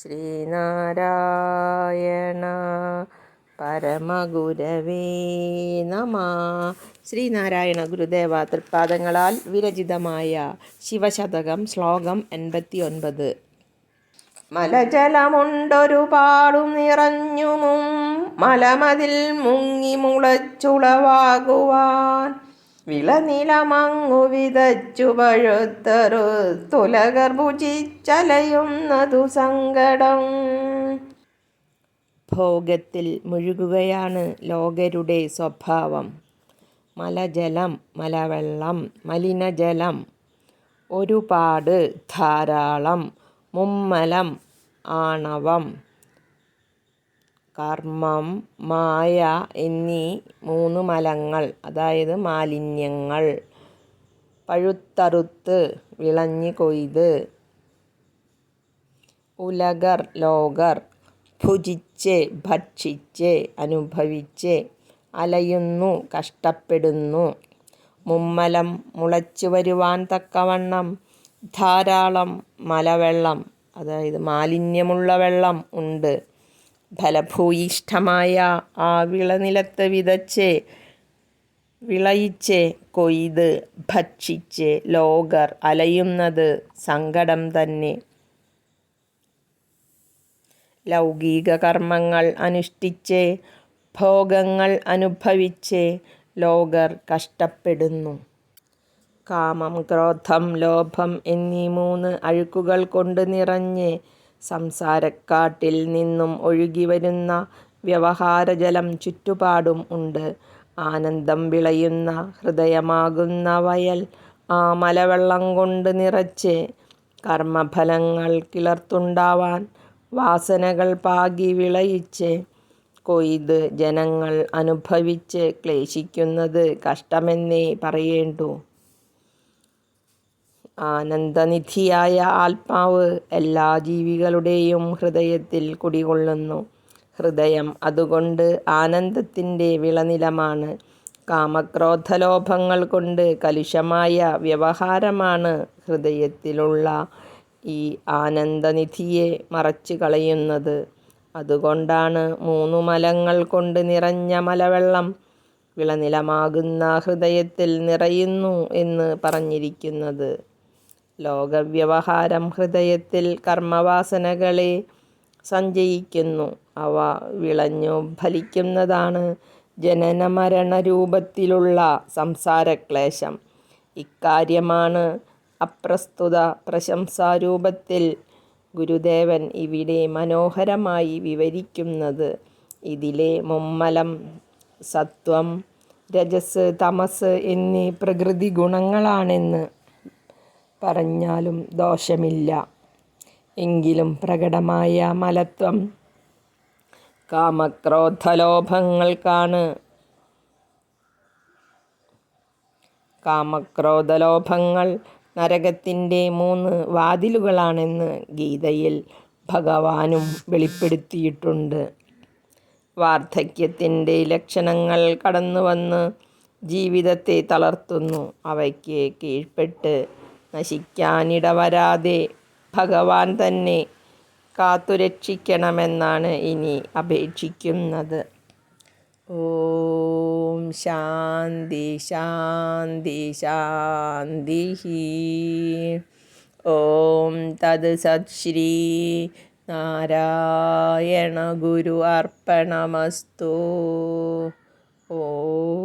ശ്രീനാരായണ പരമഗുരവേ നമ. ശ്രീനാരായണ ഗുരുദേവ തൃപ്പാദങ്ങളാൽ വിരചിതമായ ശിവശതകം ശ്ലോകം 89. മലജലമുണ്ടൊരുപാടും നിറഞ്ഞുമും മലമതിൽ മുങ്ങി മുളച്ചുളവാകുവാൻ വിളനിലമങ്ങു വിതച്ചു പഴുത്തറുത്തുലകർ ഭുജിച്ചലയുന്നതു സങ്കടം. ഭോഗത്തിൽ മുഴുകുകയാണ് ലോകരുടെ സ്വഭാവം. മലജലം, മലവെള്ളം, മലിനജലം, ഒരുപാട്, ധാരാളം, മുമ്മലം, ആണവം, കർമ്മം, മായ എന്നീ 3 മലങ്ങൾ, അതായത് മാലിന്യങ്ങൾ. പഴുത്തറുത്ത്, വിളഞ്ഞ് കൊയ്ത്. ഉലകർ, ലോകർ. ഭുജിച്ച്, ഭക്ഷിച്ച്, അനുഭവിച്ച്. അലയുന്നു, കഷ്ടപ്പെടുന്നു. മുമ്മലം, മുളച്ചു വരുവാൻ തക്കവണ്ണം. ധാരാളം, മലവെള്ളം, അതായത് മാലിന്യമുള്ള വെള്ളം ഉണ്ട്. ഫലഭൂയിഷ്ഠമായ ആ വിളനിലത്ത് വിതച്ച്, വിളയിച്ച്, കൊയ്ത്, ഭക്ഷിച്ച് ലോകർ അലയുന്നത് സങ്കടം തന്നെ. ലൗകിക കർമ്മങ്ങൾ അനുഷ്ഠിച്ച്, ഭോഗങ്ങൾ അനുഭവിച്ച് ലോകർ കഷ്ടപ്പെടുന്നു. കാമം, ക്രോധം, ലോഭം എന്നീ 3 അഴുക്കുകൾ കൊണ്ട് നിറഞ്ഞ് സംസാരക്കാട്ടിൽ നിന്നും ഒഴുകി വരുന്ന വ്യവഹാരജലം ചുറ്റുപാടും ഉണ്ട്. ആനന്ദം വിളയുന്ന ഹൃദയമാകുന്ന വയൽ ആ മലവെള്ളം കൊണ്ട് നിറച്ച്, കർമ്മഫലങ്ങൾ കിളർത്തുണ്ടാവാൻ വാസനകൾ പാകി വിളയിച്ച്, കൊയ്ത് ജനങ്ങൾ അനുഭവിച്ച് ക്ലേശിക്കുന്നത് കഷ്ടമെന്നേ പറയേണ്ടൂ. ആനന്ദനിധിയായ ആത്മാവ് എല്ലാ ജീവികളുടെയും ഹൃദയത്തിൽ കുടികൊള്ളുന്നു. ഹൃദയം അതുകൊണ്ട് ആനന്ദത്തിൻ്റെ വിളനിലമാണ്. കാമക്രോധലോഭങ്ങൾ കൊണ്ട് കലുഷമായ വ്യവഹാരമാണ് ഹൃദയത്തിലുള്ള ഈ ആനന്ദനിധിയെ മറച്ചു കളയുന്നത്. അതുകൊണ്ടാണ് 3 മലങ്ങൾ കൊണ്ട് നിറഞ്ഞ മലവെള്ളം വിളനിലമാകുന്ന ഹൃദയത്തിൽ നിറയുന്നു എന്ന് പറഞ്ഞിരിക്കുന്നത്. ലോകവ്യവഹാരം ഹൃദയത്തിൽ കർമ്മവാസനകളെ സഞ്ചയിക്കുന്നു. അവ വിളഞ്ഞു ഫലിക്കുന്നതാണ് ജനനമരണ രൂപത്തിലുള്ള സംസാരക്ലേശം. ഇക്കാര്യമാണ് അപ്രസ്തുത പ്രശംസാരൂപത്തിൽ ഗുരുദേവൻ ഇവിടെ മനോഹരമായി വിവരിക്കുന്നത്. ഇതിലെ മുമ്മലം, സത്വം, രജസ്, തമസ് എന്നീ പ്രകൃതി ഗുണങ്ങളാണെന്ന് പറഞ്ഞാലും ദോഷമില്ല. എങ്കിലും പ്രകടമായ മലത്വം കാമക്രോധലോഭങ്ങൾക്കാണ്. കാമക്രോധലോഭങ്ങൾ നരകത്തിൻ്റെ 3 വാതിലുകളാണെന്ന് ഗീതയിൽ ഭഗവാനും വെളിപ്പെടുത്തിയിട്ടുണ്ട്. വാർദ്ധക്യത്തിൻ്റെ ലക്ഷണങ്ങൾ കടന്നുവന്ന് ജീവിതത്തെ തളർത്തുന്നു. അവയ്ക്ക് കീഴ്പ്പെട്ട് നശിക്കാനിടവരാതെ ഭഗവാൻ തന്നെ കാത്തുരക്ഷിക്കണമെന്നാണ് ഇനി അപേക്ഷിക്കുന്നത്. ഓം ശാന്തി ശാന്തി ശാന്തി. ഓം തത് സത്. ശ്രീ നാരായണ ഗുരു അർപ്പണമസ്തു. ഓം.